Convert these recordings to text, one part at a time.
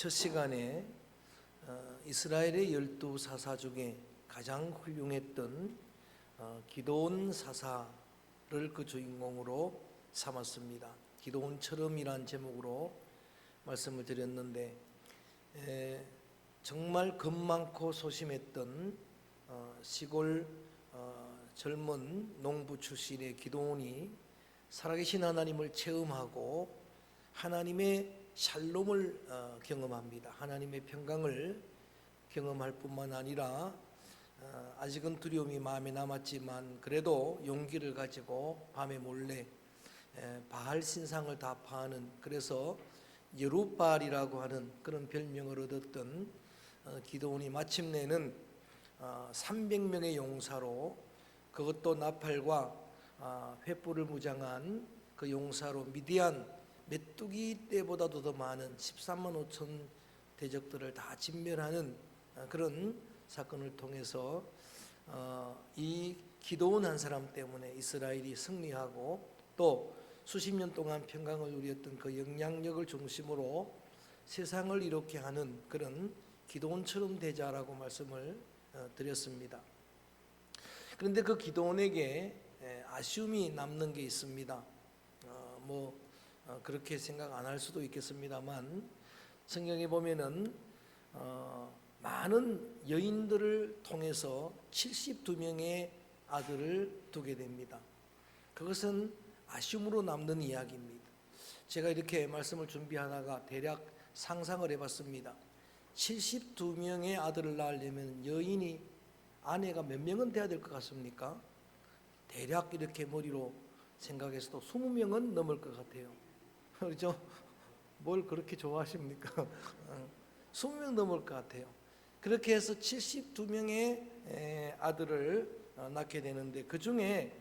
첫 시간에 이스라엘의 12 사사 중에 가장 훌륭했던 기드온 사사를 그 주인공으로 삼았습니다. 기드온처럼이란 제목으로 말씀을 드렸는데, 정말 겁 많고 소심했던 시골 젊은 농부 출신의 기드온이 살아계신 하나님을 체험하고 하나님의 샬롬을 경험합니다. 하나님의 평강을 경험할 뿐만 아니라 아직은 두려움이 마음에 남았지만 그래도 용기를 가지고 밤에 몰래 바알 신상을 다 파하는, 그래서 여룻바알이라고 하는 그런 별명을 얻었던 기드온이 마침내는 300명의 용사로, 그것도 나팔과 횃불을 무장한 그 용사로 미디안 메뚜기 때보다도 더 많은 13만 5천 대적들을 다 진멸하는 그런 사건을 통해서 이 기드온 한 사람 때문에 이스라엘이 승리하고 또 수십 년 동안 평강을 누렸던 그 영향력을 중심으로 세상을 이롭게 하는 그런 기드온처럼 되자라고 말씀을 드렸습니다. 그런데 그 기드온에게 아쉬움이 남는 게 있습니다. 그렇게 생각 안 할 수도 있겠습니다만, 성경에 보면은 많은 여인들을 통해서 72명의 아들을 두게 됩니다. 그것은 아쉬움으로 남는 이야기입니다. 제가 이렇게 말씀을 준비하다가 대략 상상을 해봤습니다. 72명의 아들을 낳으려면 여인이 아내가 몇 명은 돼야 될 것 같습니까? 대략 이렇게 머리로 생각해서도 20명은 넘을 것 같아요. 그렇죠? 뭘 그렇게 좋아하십니까? 20명 넘을 것 같아요. 그렇게 해서 72명의 아들을 낳게 되는데, 그 중에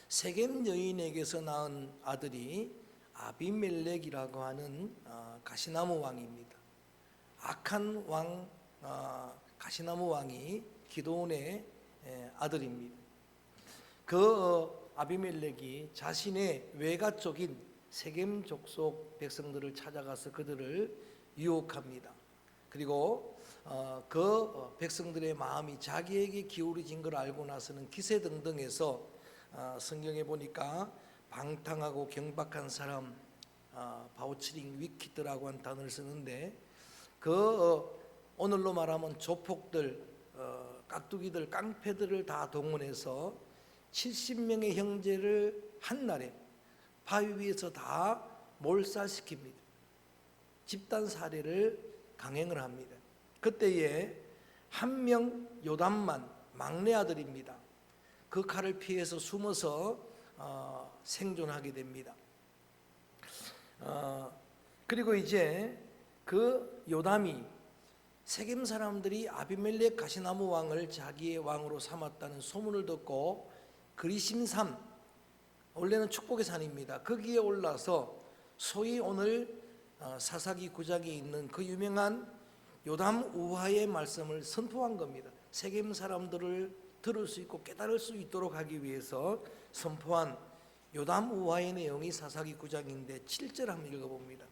세겜 여인에게서 낳은 아들이 아비멜렉이라고 하는 가시나무 왕입니다. 악한 왕 가시나무 왕이 기드온의 아들입니다. 그 아비멜렉이 자신의 외가 쪽인 세겜 족속 백성들을 찾아가서 그들을 유혹합니다. 그리고 그 백성들의 마음이 자기에게 기울어진 걸 알고 나서는 기세등등해서 성경에 보니까 방탕하고 경박한 사람, 바우치링 위키드라고 하는 단어를 쓰는데, 오늘로 말하면 조폭들, 깍두기들, 깡패들을 다 동원해서 70명의 형제를 한날에 바위 위에서 다 몰살시킵니다. 집단 살해를 강행을 합니다. 그때에 한 명 요담만, 막내 아들입니다. 그 칼을 피해서 숨어서 생존하게 됩니다. 그리고 이제 그 요담이 세겜 사람들이 아비멜렉 가시나무 왕을 자기의 왕으로 삼았다는 소문을 듣고 그리심산, 원래는 축복의 산입니다. 거기에 올라서 소위 오늘 사사기 9장에 있는 그 유명한 요담 우화의 말씀을 선포한 겁니다. 세겜 사람들을 들을 수 있고 깨달을 수 있도록 하기 위해서 선포한 요담 우화의 내용이 사사기 9장인데 7절 한번 읽어봅니다.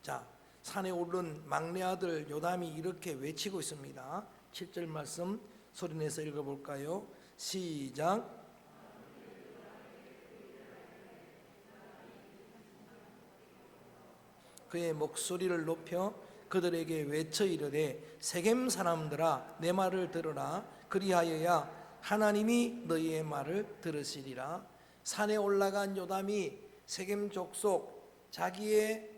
자, 산에 오른 막내 아들 요담이 이렇게 외치고 있습니다. 7절 말씀 소리내서 읽어볼까요? 시작. 그의 목소리를 높여 그들에게 외쳐 이르되, 세겜 사람들아 내 말을 들으라. 그리하여야 하나님이 너희의 말을 들으시리라. 산에 올라간 요담이 세겜 족속 자기의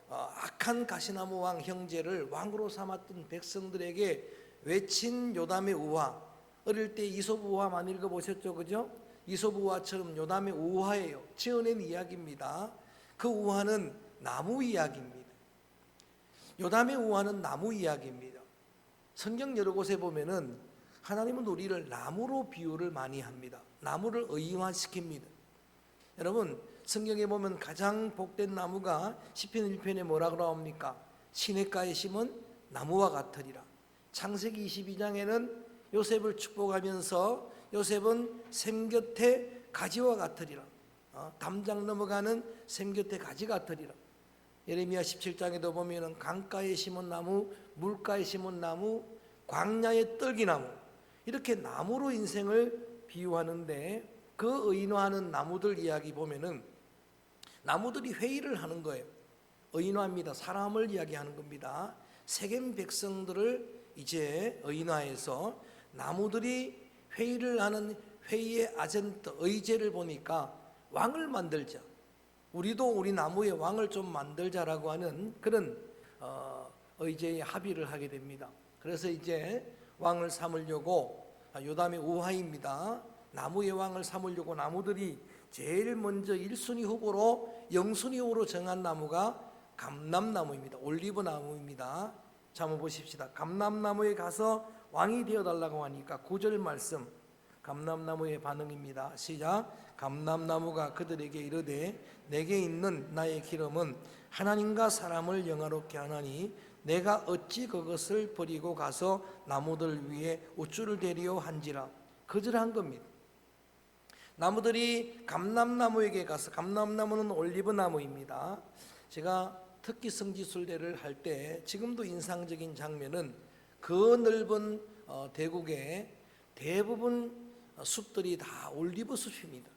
악한 가시나무 왕 형제를 왕으로 삼았던 백성들에게 외친 요담의 우화, 어릴 때 이솝 우화 많이 읽어보셨죠? 그죠? 이솝 우화처럼 요담의 우화예요. 지어낸 이야기입니다. 그 우화는 나무 이야기입니다. 요담의 우화는 나무 이야기입니다. 성경 여러 곳에 보면은 하나님은 우리를 나무로 비유를 많이 합니다. 나무를 의화시킵니다. 여러분, 성경에 보면 가장 복된 나무가 시편 1편에 뭐라고 나옵니까? 시냇가에 심은 나무와 같으리라. 창세기 22장에는 요셉을 축복하면서 요셉은 샘 곁에 가지와 같으리라. 담장 넘어가는 샘 곁에 가지 같으리라. 예레미야 17장에도 보면은 강가에 심은 나무, 물가에 심은 나무, 광야의 떨기나무, 이렇게 나무로 인생을 비유하는데, 그 의인화하는 나무들 이야기 보면은 나무들이 회의를 하는 거예요. 의인화입니다. 사람을 이야기하는 겁니다. 세겜 백성들을 이제 의인화해서 나무들이 회의를 하는 회의의 아젠트, 의제를 보니까 왕을 만들자, 우리도 우리 나무의 왕을 좀 만들자라고 하는 그런 의제에 합의를 하게 됩니다. 그래서 이제 왕을 삼으려고, 요담의 우화입니다. 나무의 왕을 삼으려고 나무들이 제일 먼저 1순위 후보로, 0순위 후보로 정한 나무가 감람나무입니다. 올리브 나무입니다. 자, 한번 보십시다. 감람나무에 가서 왕이 되어달라고 하니까 9절 말씀, 감람나무의 반응입니다. 시작. 감람나무가 그들에게 이르되 내게 있는 나의 기름은 하나님과 사람을 영화롭게 하나니 내가 어찌 그것을 버리고 가서 나무들 위에 우쭐을 대리오 한지라. 거절한 겁니다. 나무들이 감람나무에게 가서, 감람나무는 올리브 나무입니다. 제가 특기 성지순례를 할 때 지금도 인상적인 장면은, 그 넓은 대국의 대부분 숲들이 다 올리브 숲입니다.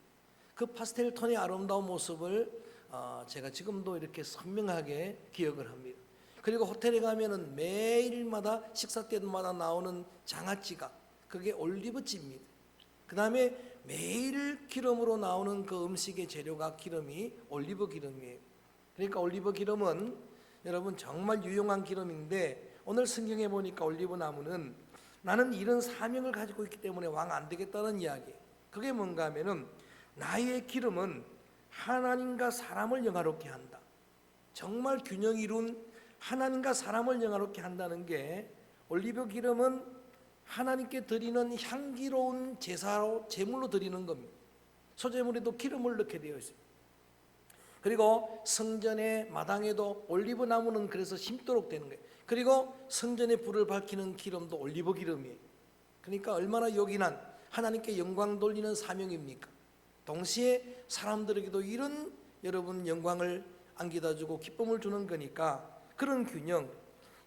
그 파스텔 톤의 아름다운 모습을 제가 지금도 이렇게 선명하게 기억을 합니다. 그리고 호텔에 가면은 매일마다 식사 때마다 나오는 장아찌가, 그게 올리브찌입니다. 그 다음에 매일 기름으로 나오는 그 음식의 재료가 기름이 올리브 기름이에요. 그러니까 올리브 기름은 여러분 정말 유용한 기름인데, 오늘 성경에 보니까 올리브 나무는 나는 이런 사명을 가지고 있기 때문에 왕 안 되겠다는 이야기예요. 그게 뭔가 하면은, 나의 기름은 하나님과 사람을 영화롭게 한다. 정말 균형 이룬 하나님과 사람을 영화롭게 한다는 게, 올리브 기름은 하나님께 드리는 향기로운 제사로, 제물로 드리는 겁니다. 소제물에도 기름을 넣게 되어 있어요. 그리고 성전의 마당에도 올리브 나무는 그래서 심도록 되는 거예요. 그리고 성전에 불을 밝히는 기름도 올리브 기름이에요. 그러니까 얼마나 요긴한, 하나님께 영광 돌리는 사명입니까? 동시에 사람들에게도 이런 여러분 영광을 안겨다 주고 기쁨을 주는 거니까, 그런 균형,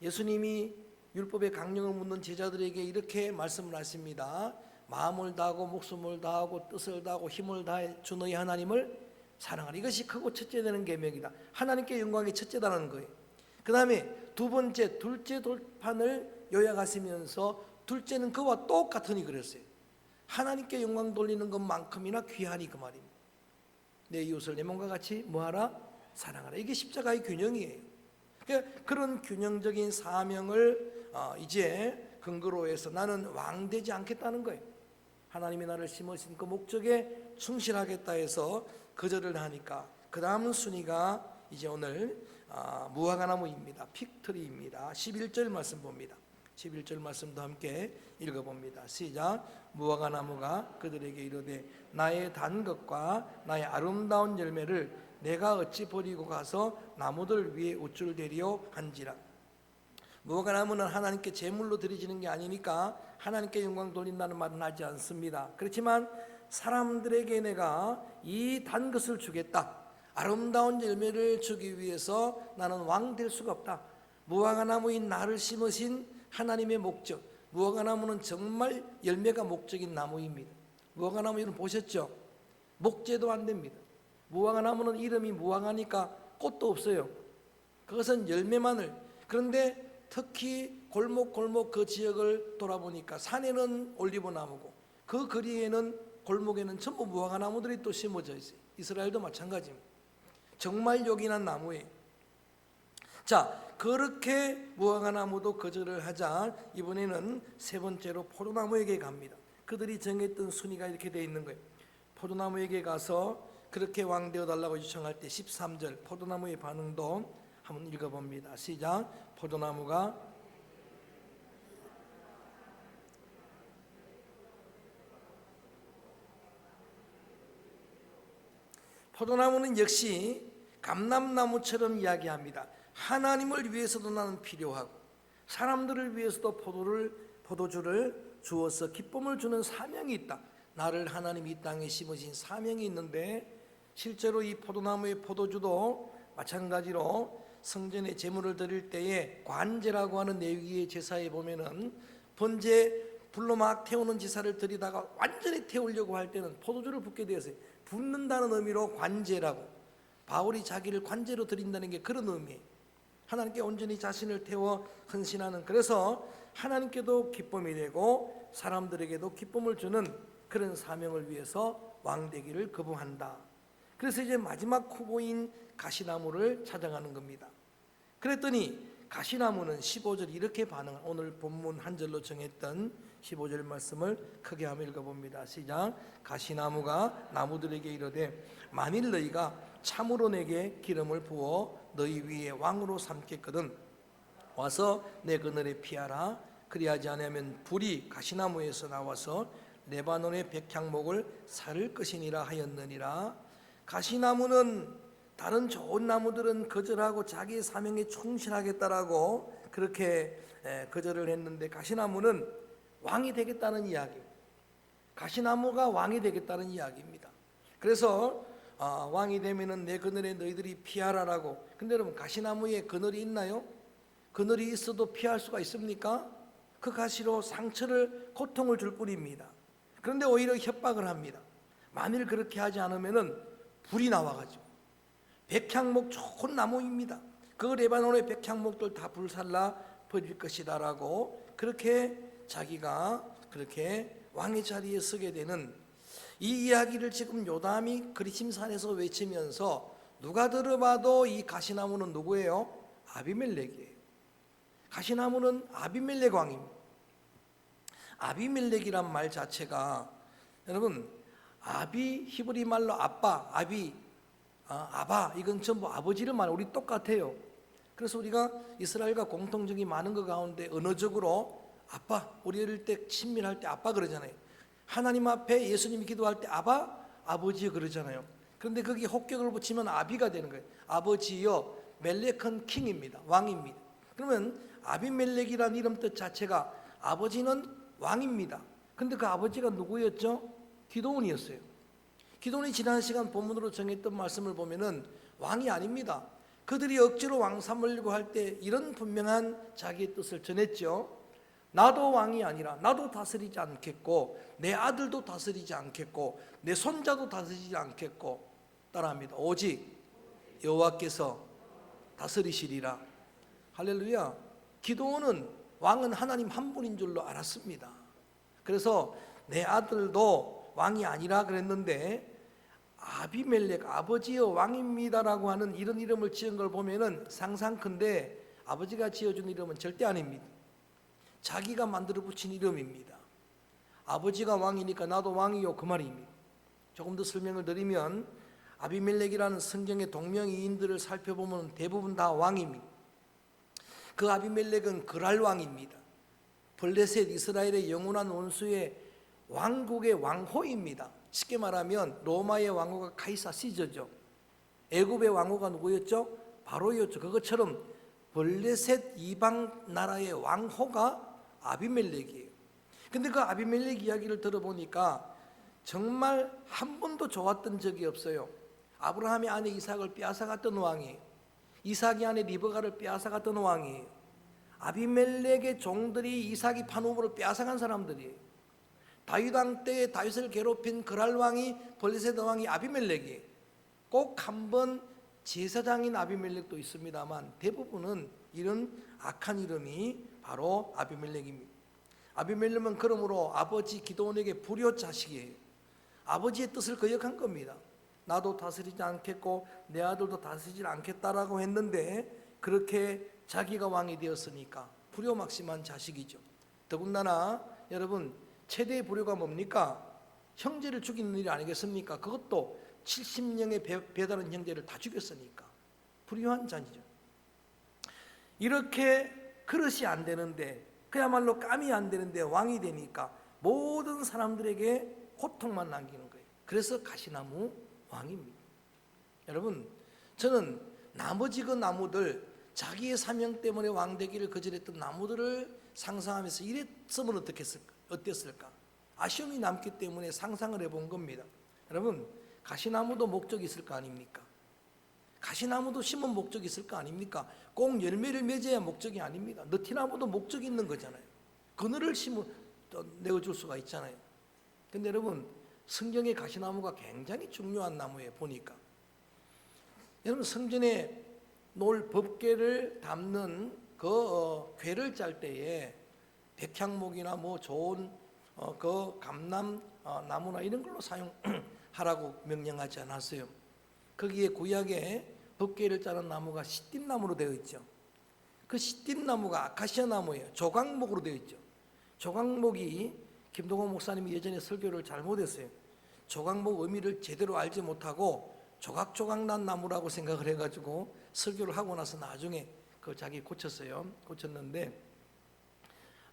예수님이 율법의 강령을 묻는 제자들에게 이렇게 말씀을 하십니다. 마음을 다하고 목숨을 다하고 뜻을 다하고 힘을 다해 주 너희 하나님을 사랑하라. 이것이 크고 첫째 되는 계명이다. 하나님께 영광이 첫째다라는 거예요. 그 다음에 두 번째, 둘째 돌판을 요약하시면서, 둘째는 그와 똑같으니 그랬어요. 하나님께 영광 돌리는 것만큼이나 귀하니, 그 말입니다. 내 이웃을 내 몸과 같이 뭐하라? 사랑하라. 이게 십자가의 균형이에요. 그러니까 그런 균형적인 사명을 이제 근거로 해서 나는 왕 되지 않겠다는 거예요. 하나님이 나를 심으신 그 목적에 충실하겠다 해서 거절을 하니까, 그 다음 순위가 이제 오늘 무화과나무입니다. 픽트리입니다. 11절 말씀 봅니다. 11절 말씀도 함께 읽어봅니다. 시작. 무화과나무가 그들에게 이르되 나의 단 것과 나의 아름다운 열매를 내가 어찌 버리고 가서 나무들 위에 우쭐대리오 한지라. 무화과나무는 하나님께 제물로 드리지는 게 아니니까 하나님께 영광 돌린다는 말은 하지 않습니다. 그렇지만 사람들에게 내가 이 단 것을 주겠다, 아름다운 열매를 주기 위해서 나는 왕 될 수가 없다. 무화과나무인 나를 심으신 하나님의 목적, 무화과나무는 정말 열매가 목적인 나무입니다. 무화과나무 이름 보셨죠? 목재도 안 됩니다. 무화과나무는 이름이 무화과니까 꽃도 없어요. 그것은 열매만을. 그런데 특히 골목 그 지역을 돌아보니까 산에는 올리브 나무고 그 거리에는, 골목에는 전부 무화과나무들이 또 심어져 있어요. 이스라엘도 마찬가지입니다. 정말 요긴한 나무예요. 자, 그렇게 무화과나무도 거절을 하자 이번에는 세 번째로 포도나무에게 갑니다. 그들이 정했던 순위가 이렇게 되어 있는 거예요. 포도나무에게 가서 그렇게 왕 되어달라고 요청할 때 13절 포도나무의 반응도 한번 읽어봅니다. 시작. 포도나무가 포도나무는 역시 감람나무처럼 이야기합니다. 하나님을 위해서도 나는 필요하고 사람들을 위해서도 포도주를 주어서 기쁨을 주는 사명이 있다. 나를 하나님이 이 땅에 심으신 사명이 있는데, 실제로 이 포도나무의 포도주도 마찬가지로 성전에 제물을 드릴 때에 관제라고 하는 내위의 제사에 보면은 번제 불로 막 태우는 제사를 드리다가 완전히 태우려고 할 때는 포도주를 붓게 되었어요. 붓는다는 의미로 관제라고, 바울이 자기를 관제로 드린다는 게 그런 의미예요. 하나님께 온전히 자신을 태워 헌신하는, 그래서 하나님께도 기쁨이 되고 사람들에게도 기쁨을 주는 그런 사명을 위해서 왕되기를 거부한다. 그래서 이제 마지막 후보인 가시나무를 찾아가는 겁니다. 그랬더니 가시나무는 15절 이렇게 반응을, 오늘 본문 한 절로 정했던 15절 말씀을 크게 한번 읽어봅니다. 시작. 가시나무가 나무들에게 이르되 만일 너희가 참으로 내게 기름을 부어 너희 위에 왕으로 삼겠거든 와서 내 그늘에 피하라. 그리하지 않으면 불이 가시나무에서 나와서 레바논의 백향목을 살을 것이니라 하였느니라. 가시나무는 다른 좋은 나무들은 거절하고 자기의 사명에 충실하겠다라고 그렇게 거절을 했는데, 가시나무는 왕이 되겠다는 이야기, 가시나무가 왕이 되겠다는 이야기입니다. 그래서 왕이 되면은 내 그늘에 너희들이 피하라라고. 근데 여러분, 가시나무에 그늘이 있나요? 그늘이 있어도 피할 수가 있습니까? 그 가시로 상처를, 고통을 줄 뿐입니다. 그런데 오히려 협박을 합니다. 만일 그렇게 하지 않으면은 불이 나와가지고, 백향목 좋은 나무입니다, 그 레바논의 백향목들 다 불살라 버릴 것이다라고 그렇게 자기가 그렇게 왕의 자리에 서게 되는 이 이야기를 지금 요담이 그리심산에서 외치면서 누가 들어봐도 이 가시나무는 누구예요? 아비멜렉이에요. 가시나무는 아비멜렉 왕입니다. 아비멜렉이란 말 자체가, 여러분, 아비 히브리 말로 아빠, 아바, 이건 전부 아버지를 말해요. 우리 똑같아요. 그래서 우리가 이스라엘과 공통점이 많은 것 가운데 언어적으로 아빠, 우리 어릴 때 친밀할 때 아빠 그러잖아요. 하나님 앞에 예수님이 기도할 때 아바, 아버지요 그러잖아요. 그런데 거기 혹격을 붙이면 아비가 되는 거예요. 아버지요, 멜렉은 킹입니다, 왕입니다. 그러면 아비멜렉이라는 이름 뜻 자체가 아버지는 왕입니다. 근데 그 아버지가 누구였죠? 기드온이었어요. 기드온이 지난 시간 본문으로 정했던 말씀을 보면은 왕이 아닙니다. 그들이 억지로 왕 삼으려고 할 때 이런 분명한 자기의 뜻을 전했죠. 나도 왕이 아니라, 나도 다스리지 않겠고 내 아들도 다스리지 않겠고 내 손자도 다스리지 않겠고, 따라합니다. 오직 여호와께서 다스리시리라. 할렐루야. 기드온은 왕은 하나님 한 분인 줄로 알았습니다. 그래서 내 아들도 왕이 아니라 그랬는데, 아비멜렉, 아버지여 왕입니다라고 하는 이런 이름을 지은 걸 보면은 상상컨대 아버지가 지어준 이름은 절대 아닙니다. 자기가 만들어 붙인 이름입니다. 아버지가 왕이니까 나도 왕이요, 그 말입니다. 조금 더 설명을 드리면, 아비멜렉이라는 성경의 동명이인들을 살펴보면 대부분 다 왕입니다. 그 아비멜렉은 그랄 왕입니다. 블레셋, 이스라엘의 영원한 원수의 왕국의 왕호입니다. 쉽게 말하면 로마의 왕호가 카이사 시저죠. 애굽의 왕호가 누구였죠? 바로였죠. 그것처럼 블레셋 이방 나라의 왕호가 아비멜렉이에요. 근데 그 아비멜렉 이야기를 들어보니까 정말 한 번도 좋았던 적이 없어요. 아브라함의 아내 이삭을 빼앗아갔던 왕이에요. 이삭이 아내 리브가를 빼앗아갔던 왕이에요. 아비멜렉의 종들이 이삭이 판 우물을 빼앗아간 사람들이에요. 다윗 왕 때에 다윗을 괴롭힌 그랄 왕이, 블레셋 왕이 아비멜렉이에요. 꼭 한 번 제사장인 아비멜렉도 있습니다만 대부분은 이런 악한 이름이 바로 아비멜렉입니다. 아비멜렉은 그러므로 아버지 기드온에게 불효 자식이에요. 아버지의 뜻을 거역한 겁니다. 나도 다스리지 않겠고 내 아들도 다스리지 않겠다라고 했는데 그렇게 자기가 왕이 되었으니까 불효막심한 자식이죠. 더군다나 여러분, 최대의 불효가 뭡니까? 형제를 죽이는 일이 아니겠습니까? 그것도 70명의 배다른 형제를 다 죽였으니까 불효한 자니죠. 이렇게 그릇이 안 되는데, 그야말로 깜이 안 되는데 왕이 되니까 모든 사람들에게 고통만 남기는 거예요. 그래서 가시나무 왕입니다. 여러분, 저는 나머지 그 나무들, 자기의 사명 때문에 왕되기를 거절했던 나무들을 상상하면서 이랬으면 어땠을까? 아쉬움이 남기 때문에 상상을 해본 겁니다. 여러분, 가시나무도 목적이 있을 거 아닙니까? 가시나무도 심은 목적이 있을 거 아닙니까? 꼭 열매를 맺어야 목적이 아닙니다. 느티나무도 목적이 있는 거잖아요. 그늘을 내어줄 수가 있잖아요. 근데 여러분, 성경의 가시나무가 굉장히 중요한 나무예요. 보니까 여러분, 성전에 놓을 법궤를 담는 그 궤를 짤 때에 백향목이나 뭐 좋은 그 감람 나무나 이런 걸로 사용하라고 명령하지 않았어요. 거기에 구약에 법궤를 짜는 나무가 시띠나무로 되어 있죠. 그 시띠나무가 아카시아 나무예요. 조각목으로 되어 있죠. 조각목이, 김동호 목사님이 예전에 설교를 잘못했어요. 조각목 의미를 제대로 알지 못하고 조각조각 난 나무라고 생각을 해가지고 설교를 하고 나서 나중에 그 자기 고쳤는데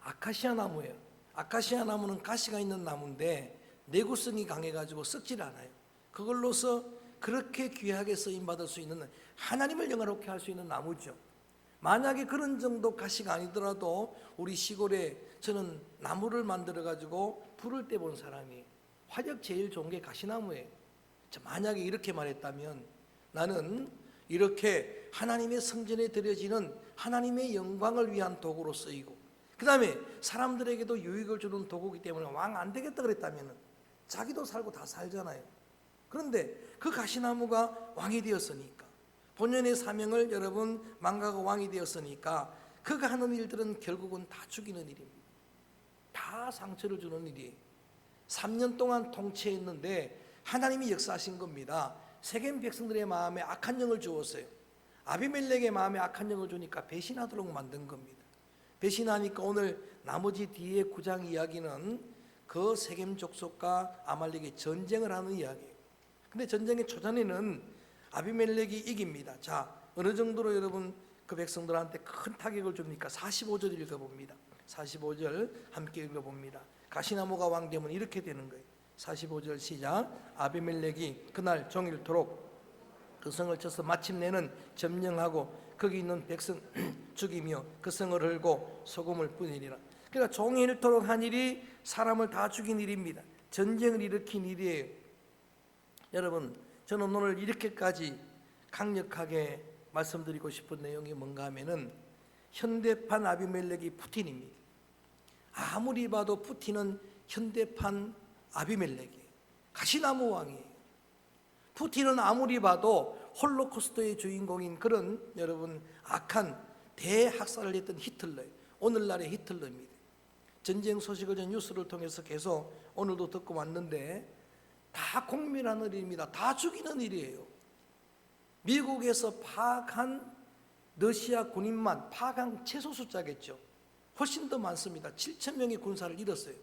아카시아 나무예요. 아카시아 나무는 가시가 있는 나무인데 내구성이 강해가지고 썩질 않아요. 그걸로서 그렇게 귀하게 쓰임받을 수 있는, 하나님을 영화롭게 할 수 있는 나무죠. 만약에 그런 정도 가시가 아니더라도 우리 시골에 저는 나무를 만들어가지고 불을 때 본 사람이, 화력 제일 좋은 게 가시나무예요. 만약에 이렇게 말했다면 나는 이렇게 하나님의 성전에 드려지는 하나님의 영광을 위한 도구로 쓰이고, 그 다음에 사람들에게도 유익을 주는 도구이기 때문에 왕 안 되겠다 그랬다면 자기도 살고 다 살잖아요. 그런데 그 가시나무가 왕이 되었으니까, 본연의 사명을 여러분 망가고 왕이 되었으니까 그가 하는 일들은 결국은 다 죽이는 일입니다. 다 상처를 주는 일이에요. 3년 동안 통치했는데 하나님이 역사하신 겁니다. 세겜 백성들의 마음에 악한 영을 주었어요. 아비멜렉의 마음에 악한 영을 주니까 배신하도록 만든 겁니다. 배신하니까 오늘 나머지 뒤에 9장 이야기는 그 세겜 족속과 아말렉이 전쟁을 하는 이야기예요. 근데 전쟁의 초전에는 아비멜렉이 이깁니다. 자, 어느 정도로 여러분 그 백성들한테 큰 타격을 줍니까? 45절 읽어봅니다. 45절 함께 읽어봅니다. 가시나무가 왕되면 이렇게 되는 거예요. 45절 시작. 아비멜렉이 그날 종일토록 그 성을 쳐서 마침내는 점령하고 거기 있는 백성 죽이며 그 성을 헐고 소금을 뿌리니라. 그러니까 종일토록 한 일이 사람을 다 죽인 일입니다. 전쟁을 일으킨 일이에요. 여러분, 저는 오늘 이렇게까지 강력하게 말씀드리고 싶은 내용이 뭔가 하면은 현대판 아비멜렉이 푸틴입니다. 아무리 봐도 푸틴은 현대판 아비멜렉이에요. 가시나무 왕이에요. 푸틴은 아무리 봐도 홀로코스트의 주인공인 그런 여러분 악한 대학살을 했던 히틀러예요. 오늘날의 히틀러입니다. 전쟁 소식을 전 뉴스를 통해서 계속 오늘도 듣고 왔는데 다 공멸하는 일입니다. 다 죽이는 일이에요. 미국에서 파악한 러시아 군인만 파악한 최소 숫자겠죠. 훨씬 더 많습니다. 7,000명의 군사를 잃었어요.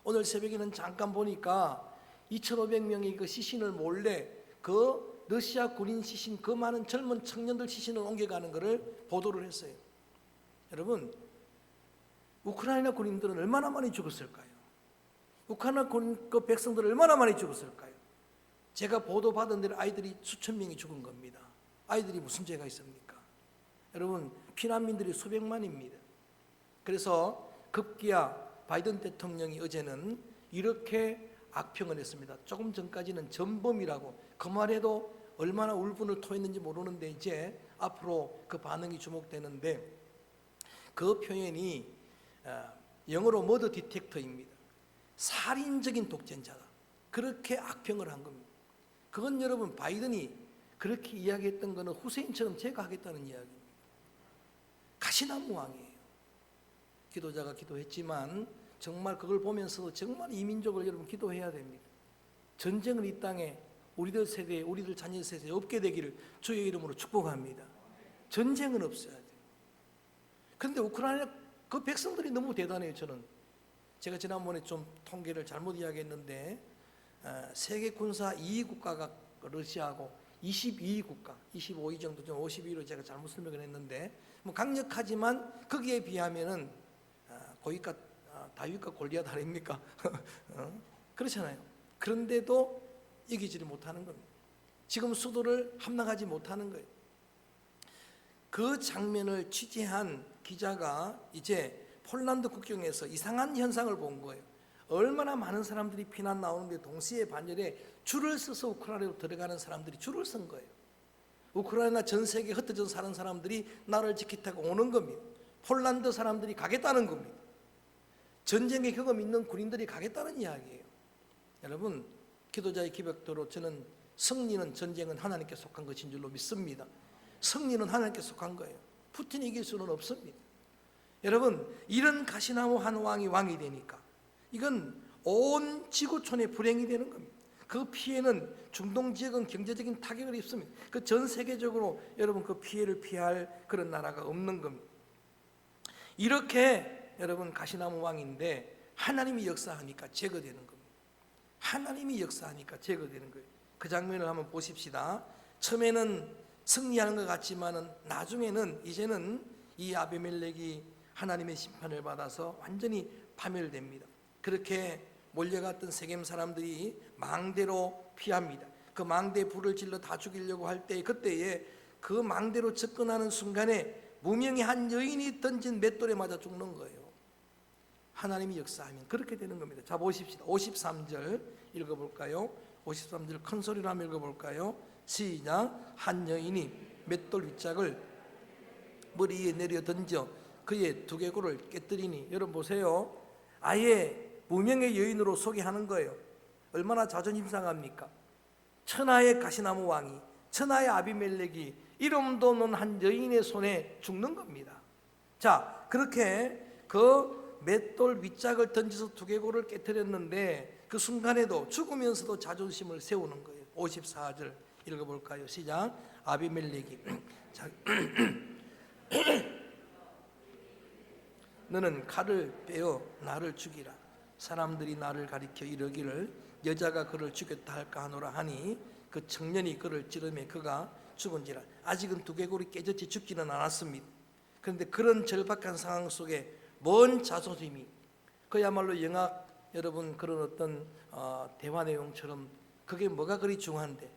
오늘 새벽에는 잠깐 보니까 2,500명의 그 시신을 몰래 그 러시아 군인 시신, 그 많은 젊은 청년들 시신을 옮겨가는 것을 보도를 했어요. 여러분, 우크라이나 군인들은 얼마나 많이 죽었을까요? 우크라이나 군인 그 백성들은 얼마나 많이 죽었을까요? 제가 보도받은 대로 아이들이 수천 명이 죽은 겁니다. 아이들이 무슨 죄가 있습니까? 여러분, 피난민들이 수백만입니다. 그래서 급기야 바이든 대통령이 어제는 이렇게 악평을 했습니다. 조금 전까지는 전범이라고, 그 말에도 얼마나 울분을 토했는지 모르는데 이제 앞으로 그 반응이 주목되는데, 그 표현이 영어로 머더 디텍터입니다. 살인적인 독재자다. 그렇게 악평을 한 겁니다. 그건 여러분 바이든이 그렇게 이야기했던 거는 후세인처럼 제가 하겠다는 이야기입니다. 가시나무 왕이에요. 기도자가 기도했지만 정말 그걸 보면서도 정말 이 민족을 여러분 기도해야 됩니다. 전쟁을 이 땅에 우리들 세대에, 우리들 자녀 세대에 없게 되기를 주의 이름으로 축복합니다. 전쟁은 없어야 돼요. 그런데 우크라이나 그 백성들이 너무 대단해요. 저는 제가 지난번에 좀 통계를 잘못 이야기했는데 세계 군사 2위 국가가 러시아고 22위 국가, 25위 정도, 좀 52위로 제가 잘못 설명을 했는데, 뭐 강력하지만 거기에 비하면은 고위가 다윗과 골리앗 아닙니까? 그렇잖아요. 그런데도 이기지를 못하는 겁니다. 지금 수도를 함락하지 못하는 거예요. 그 장면을 취재한 기자가 이제 폴란드 국경에서 이상한 현상을 본 거예요. 얼마나 많은 사람들이 피난 나오는데 동시에 반열에 줄을 서서 우크라이나로 들어가는 사람들이 줄을 선 거예요. 우크라이나 전 세계 흩어져 사는 사람들이 나라를 지키다가 오는 겁니다. 폴란드 사람들이 가겠다는 겁니다. 전쟁의 경험 있는 군인들이 가겠다는 이야기예요. 여러분, 기도자의 기백도로 저는 승리는, 전쟁은 하나님께 속한 것인 줄로 믿습니다. 승리는 하나님께 속한 거예요. 푸틴이 이길 수는 없습니다. 여러분, 이런 가시나무 한 왕이 되니까 이건 온 지구촌에 불행이 되는 겁니다. 그 피해는 중동 지역은 경제적인 타격을 입습니다. 그 전 세계적으로 여러분 그 피해를 피할 그런 나라가 없는 겁니다. 이렇게 여러분 가시나무 왕인데 하나님이 역사하니까 제거되는 겁니다. 하나님이 역사하니까 제거되는 거예요. 그 장면을 한번 보십시다. 처음에는 승리하는 것 같지만은 나중에는 이제는 이 아비멜렉이 하나님의 심판을 받아서 완전히 파멸됩니다. 그렇게 몰려갔던 세겜 사람들이 망대로 피합니다. 그 망대에 불을 질러 다 죽이려고 할 때, 그때에 그 망대로 접근하는 순간에 무명의 한 여인이 던진 맷돌에 맞아 죽는 거예요. 하나님이 역사하면 그렇게 되는 겁니다. 자, 보십시다. 53절 읽어볼까요? 53절 큰 소리로 한번 읽어볼까요? 시작. 한 여인이 맷돌 윗짝을 머리 위에 내려 던져 그의 두개골을 깨뜨리니, 여러분 보세요. 아예 무명의 여인으로 소개하는 거예요. 얼마나 자존심 상합니까? 천하의 가시나무 왕이, 천하의 아비멜렉이 이름도 없는 한 여인의 손에 죽는 겁니다. 자, 그렇게 그 맷돌 윗짝을 던져서 두개골을 깨뜨렸는데 그 순간에도 죽으면서도 자존심을 세우는 거예요. 54절 읽어볼까요? 시작. 아비멜렉이 너는 칼을 빼어 나를 죽이라. 사람들이 나를 가리켜 이르기를 여자가 그를 죽였다 할까 하노라 하니 그 청년이 그를 찌르매 그가 죽은지라. 아직은 두개골이 깨졌지 죽지는 않았습니다. 그런데 그런 절박한 상황 속에 먼 자존심이, 그야말로 영화 여러분 그런 어떤 대화 내용처럼 그게 뭐가 그리 중요한데,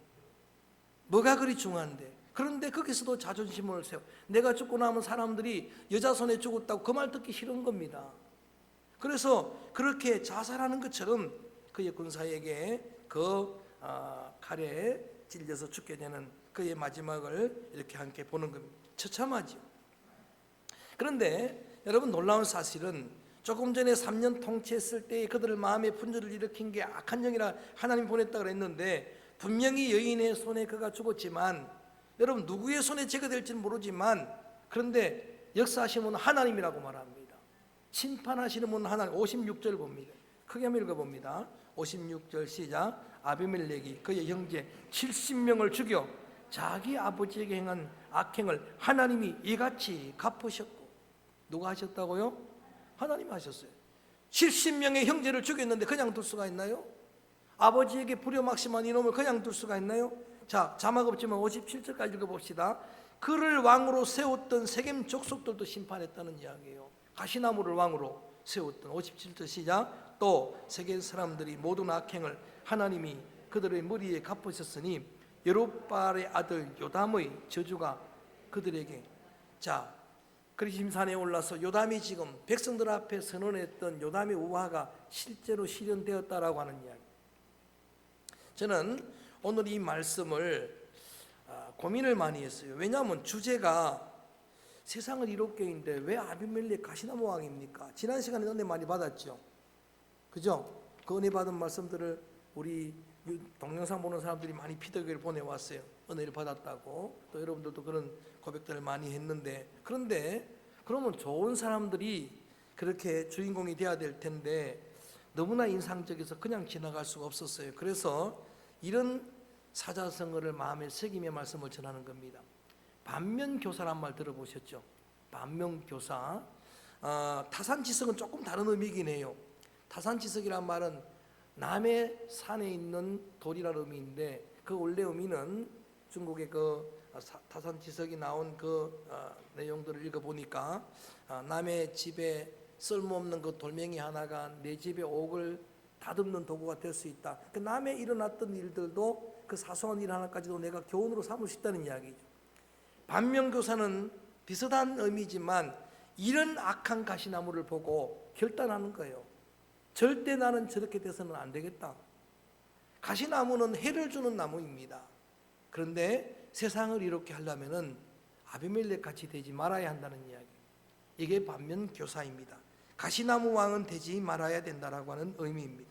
그런데 거기서도 자존심을 세워. 내가 죽고 나면 사람들이 여자 손에 죽었다고 그 말 듣기 싫은 겁니다. 그래서 그렇게 자살하는 것처럼 그의 군사에게 그 칼에 찔려서 죽게 되는 그의 마지막을 이렇게 함께 보는 겁니다. 처참하죠. 그런데 여러분 놀라운 사실은 조금 전에 3년 통치했을 때 그들의 마음에 분열을 일으킨 게 악한 영이라 하나님 보냈다고 했는데, 분명히 여인의 손에 그가 죽었지만, 여러분 누구의 손에 제거될지는 모르지만, 그런데 역사하시는 분은 하나님이라고 말합니다. 심판하시는 분은 하나님. 56절 봅니다. 크게 한번 읽어봅니다. 56절 시작. 아비멜렉이 그의 형제 70명을 죽여 자기 아버지에게 행한 악행을 하나님이 이같이 갚으셨고. 누가 하셨다고요? 하나님 하셨어요. 70명의 형제를 죽였는데 그냥 둘 수가 있나요? 아버지에게 불효막심한 이놈을 그냥 둘 수가 있나요? 자, 자막 없지만 57절까지 읽어봅시다. 그를 왕으로 세웠던 세겜 족속들도 심판했다는 이야기예요. 가시나무를 왕으로 세웠던. 57절 시작. 또 세겜 사람들이 모든 악행을 하나님이 그들의 머리에 갚으셨으니 여룹바알의 아들 요담의 저주가 그들에게. 자, 그리심산에 올라서 요담이 지금 백성들 앞에 선언했던 요담의 우화가 실제로 실현되었다라고 하는 이야기. 저는 오늘 이 말씀을 고민을 많이 했어요. 왜냐하면 주제가 세상을 이롭게 인데 왜 아비멜렉 가시나무 왕입니까? 지난 시간에 은혜 많이 받았죠. 그죠? 그 은혜 받은 말씀들을 우리 동영상 보는 사람들이 많이 피드백을 보내왔어요. 은혜를 받았다고. 또 여러분들도 그런 고백들을 많이 했는데, 그런데 그러면 좋은 사람들이 그렇게 주인공이 돼야 될 텐데 너무나 인상적이어서 그냥 지나갈 수가 없었어요. 그래서 이런 사자성어를 마음에 새기며 말씀을 전하는 겁니다. 반면교사란 말 들어보셨죠? 반면교사. 타산지석은 조금 다른 의미이긴 해요. 타산지석이란 말은 남의 산에 있는 돌이라는 의미인데, 그 원래 의미는 중국의 그 타산지석이 나온 그 내용들을 읽어보니까 남의 집에 쓸모없는 그 돌멩이 하나가 내 집의 옥을 다듬는 도구가 될 수 있다. 그 남에 일어났던 일들도 그 사소한 일 하나까지도 내가 교훈으로 삼을 수 있다는 이야기죠. 반면교사는 비슷한 의미지만 이런 악한 가시나무를 보고 결단하는 거예요. 절대 나는 저렇게 돼서는 안 되겠다. 가시나무는 해를 주는 나무입니다. 그런데 세상을 이롭게 하려면은 아비멜렉 같이 되지 말아야 한다는 이야기. 이게 반면 교사입니다. 가시나무 왕은 되지 말아야 된다라고 하는 의미입니다.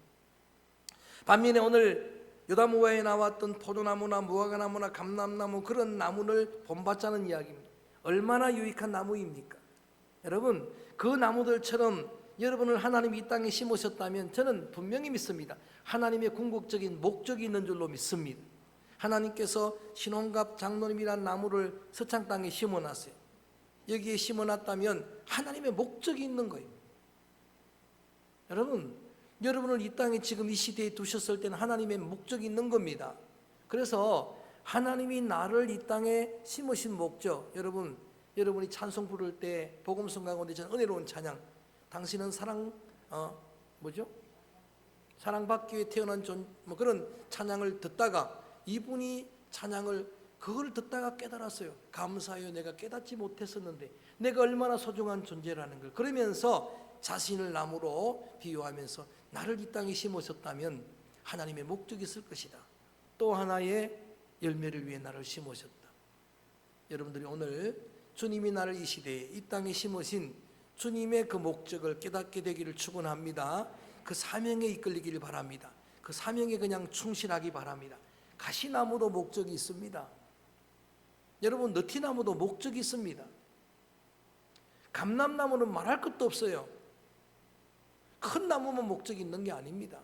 반면에 오늘 요담우화에 나왔던 포도나무나 무화과나무나 감람나무, 그런 나무를 본받자는 이야기입니다. 얼마나 유익한 나무입니까? 여러분, 그 나무들처럼 여러분을 하나님이 이 땅에 심으셨다면 저는 분명히 믿습니다. 하나님의 궁극적인 목적이 있는 줄로 믿습니다. 하나님께서 신혼갑 장로님이란 나무를 서창 땅에 심어놨어요. 여기에 심어놨다면 하나님의 목적이 있는 거예요. 여러분을 이 땅에 지금 이 시대에 두셨을 때는 하나님의 목적이 있는 겁니다. 그래서 하나님이 나를 이 땅에 심으신 목적, 여러분이 찬송 부를 때 복음성 가운데 저는 은혜로운 찬양, 당신은 사랑받기 위해 태어난 그런 찬양을 듣다가 이분이 그걸 듣다가 깨달았어요. 감사해요. 내가 깨닫지 못했었는데 내가 얼마나 소중한 존재라는 걸. 그러면서 자신을 나무로 비유하면서 나를 이 땅에 심으셨다면 하나님의 목적이 있을 것이다. 또 하나의 열매를 위해 나를 심으셨다. 여러분들이 오늘 주님이 나를 이 시대에 이 땅에 심으신 주님의 그 목적을 깨닫게 되기를 축원합니다. 그 사명에 이끌리기를 바랍니다. 그 사명에 그냥 충실하기 바랍니다. 가시나무도 목적이 있습니다. 여러분, 느티나무도 목적이 있습니다. 감람나무는 말할 것도 없어요. 큰 나무만 목적이 있는 게 아닙니다.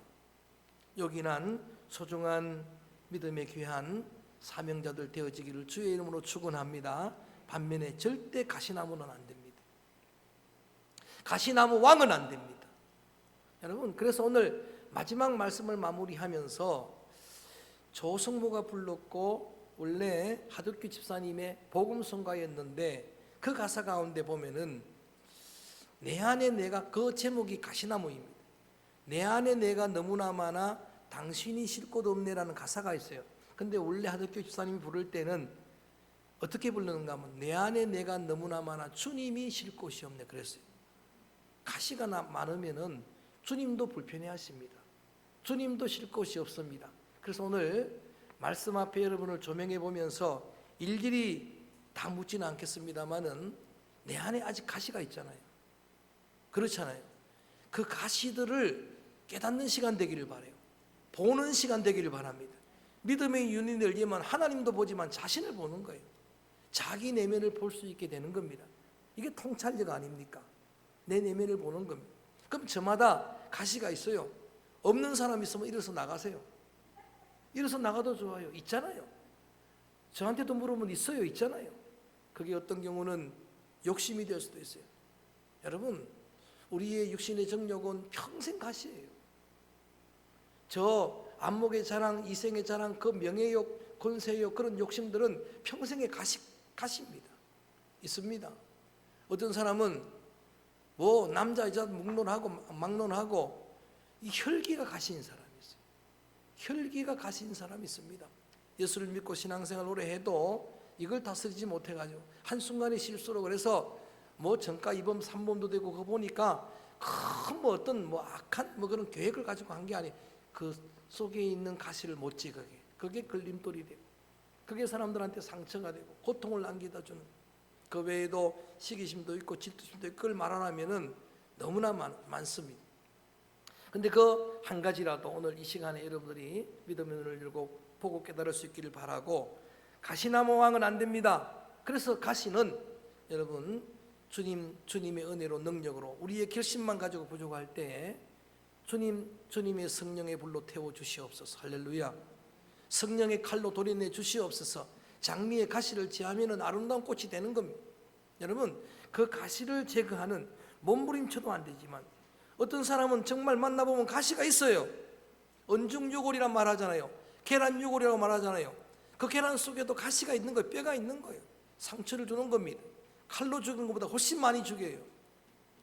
요긴한 소중한 믿음의 귀한 사명자들 되어지기를 주의 이름으로 축원합니다. 반면에 절대 가시나무는 안 됩니다. 가시나무 왕은 안 됩니다. 여러분, 그래서 오늘 마지막 말씀을 마무리하면서 조성모가 불렀고 원래 하덕규 집사님의 복음성가였는데 그 가사 가운데 보면은 내 안에 내가, 그 제목이 가시나무입니다. 내 안에 내가 너무나 많아 당신이 쉴 곳 없네라는 가사가 있어요. 근데 원래 하덕규 집사님이 부를 때는 어떻게 부르는가 하면 내 안에 내가 너무나 많아 주님이 쉴 곳이 없네 그랬어요. 가시가 많으면은 주님도 불편해하십니다. 주님도 쉴 곳이 없습니다. 그래서 오늘 말씀 앞에 여러분을 조명해 보면서 일일이 다 묻지는 않겠습니다만은 내 안에 아직 가시가 있잖아요. 그렇잖아요. 그 가시들을 깨닫는 시간 되기를 바라요. 보는 시간 되기를 바랍니다. 믿음의 윤이 열리면 하나님도 보지만 자신을 보는 거예요. 자기 내면을 볼 수 있게 되는 겁니다. 이게 통찰력 아닙니까? 내 내면을 보는 겁니다. 그럼 저마다 가시가 있어요. 없는 사람 있으면 일어서 나가세요. 일어서 나가도 좋아요. 있잖아요. 저한테도 물으면 있어요. 있잖아요. 그게 어떤 경우는 욕심이 될 수도 있어요. 여러분, 우리의 육신의 정욕은 평생 가시예요. 저 안목의 자랑, 이생의 자랑, 그 명예욕, 권세욕, 그런 욕심들은 평생의 가시입니다. 있습니다. 어떤 사람은 뭐 남자 여자 막론하고 이 혈기가 가시인 사람이 있어요. 혈기가 가시인 사람이 있습니다. 예수를 믿고 신앙생활 오래 해도 이걸 다스리지 못해가지고 한순간의 실수로, 그래서 뭐 전과 2범 3범도 되고 그거 보니까 큰 뭐 어떤 뭐 악한 뭐 그런 계획을 가지고 한 게 아니에요. 그 속에 있는 가시를 못 찍게, 그게 걸림돌이 되고, 그게 사람들한테 상처가 되고 고통을 남기다 주는. 그 외에도 시기심도 있고 질투심도 있고, 그걸 말하라면은 너무나 많습니다. 근데 그 한 가지라도 오늘 이 시간에 여러분들이 믿음의 눈을 열고 보고 깨달을 수 있기를 바라고, 가시나무 왕은 안 됩니다. 그래서 가시는 여러분 주님의 은혜로 능력으로 우리의 결심만 가지고 부족할 때 주님의 성령의 불로 태워 주시옵소서. 할렐루야. 성령의 칼로 도려내 주시옵소서. 장미의 가시를 제하면은 아름다운 꽃이 되는 겁니다. 여러분, 그 가시를 제거하는, 몸부림쳐도 안 되지만 어떤 사람은 정말 만나보면 가시가 있어요. 언중유골이란 말 하잖아요. 계란유골이라고 말하잖아요. 그 계란 속에도 가시가 있는 거예요. 뼈가 있는 거예요. 상처를 주는 겁니다. 칼로 죽이는 것보다 훨씬 많이 죽여요.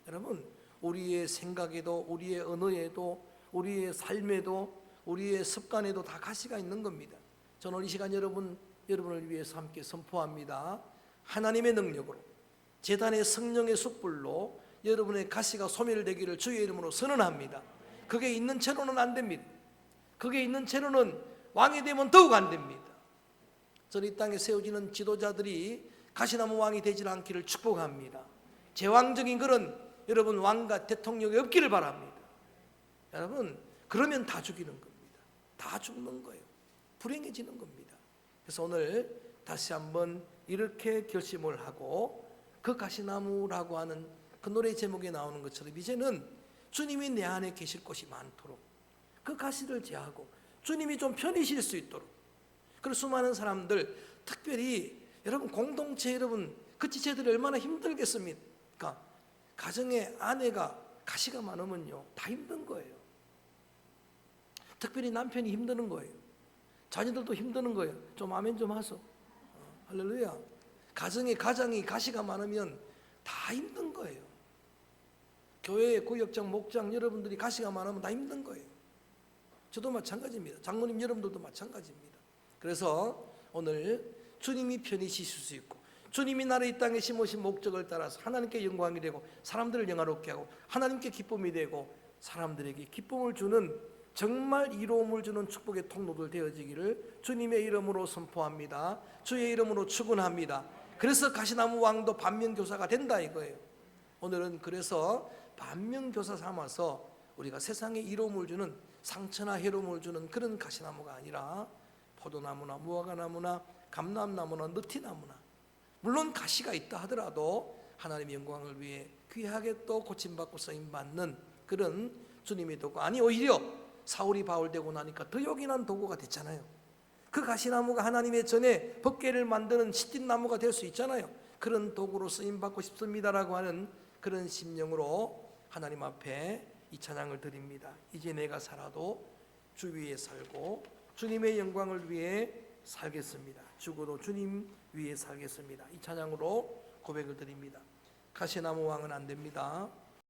여러분, 우리의 생각에도, 우리의 언어에도, 우리의 삶에도, 우리의 습관에도 다 가시가 있는 겁니다. 저는 오늘 이 시간 여러분을 위해서 함께 선포합니다. 하나님의 능력으로, 제단의 성령의 숯불로 여러분의 가시가 소멸되기를 주의 이름으로 선언합니다. 그게 있는 채로는 안 됩니다. 그게 있는 채로는 왕이 되면 더욱 안 됩니다. 저는 이 땅에 세워지는 지도자들이 가시나무 왕이 되지 않기를 축복합니다. 제왕적인 그런 여러분 왕과 대통령이 없기를 바랍니다. 여러분 그러면 다 죽이는 겁니다. 다 죽는 거예요. 불행해지는 겁니다. 그래서 오늘 다시 한번 이렇게 결심을 하고 그 가시나무라고 하는 그 노래 제목에 나오는 것처럼 이제는 주님이 내 안에 계실 곳이 많도록 그 가시를 제하고 주님이 좀 편히 쉴 수 있도록, 그리고 수많은 사람들, 특별히 여러분 공동체, 여러분 그 지체들이 얼마나 힘들겠습니까? 가정에 아내가 가시가 많으면요 다 힘든 거예요. 특별히 남편이 힘드는 거예요. 자녀들도 힘드는 거예요. 좀 아멘 좀 하소. 할렐루야. 가정이 가시가 많으면 다 힘든 거예요. 교회 구역장, 목장 여러분들이 가시가 많으면 다 힘든 거예요. 저도 마찬가지입니다. 장로님 여러분들도 마찬가지입니다. 그래서 오늘 주님이 편히 쉬실 수 있고, 주님이 나를 이 땅에 심으신 목적을 따라서 하나님께 영광이 되고 사람들을 영화롭게 하고 하나님께 기쁨이 되고 사람들에게 기쁨을 주는, 정말 이로움을 주는 축복의 통로들 되어지기를 주님의 이름으로 선포합니다. 주의 이름으로 축원합니다. 그래서 가시나무 왕도 반면교사가 된다 이거예요. 오늘은 그래서 반면교사 삼아서 우리가 세상에 이로움을 주는, 상처나 해로움을 주는 그런 가시나무가 아니라 포도나무나 무화과나무나 감람나무나 느티나무나, 물론 가시가 있다 하더라도 하나님의 영광을 위해 귀하게 또 고침받고 쓰임받는 그런 주님의 도구, 아니 오히려 사울이 바울되고 나니까 더 요긴한 도구가 됐잖아요. 그 가시나무가 하나님의 전에 법궤를 만드는 시딘나무가 될 수 있잖아요. 그런 도구로 쓰임받고 싶습니다라고 하는 그런 심령으로 하나님 앞에 이 찬양을 드립니다. 이제 내가 살아도 주 위에 살고 주님의 영광을 위해 살겠습니다. 죽어도 주님 위에 살겠습니다. 이 찬양으로 고백을 드립니다. 가시나무 왕은 안 됩니다.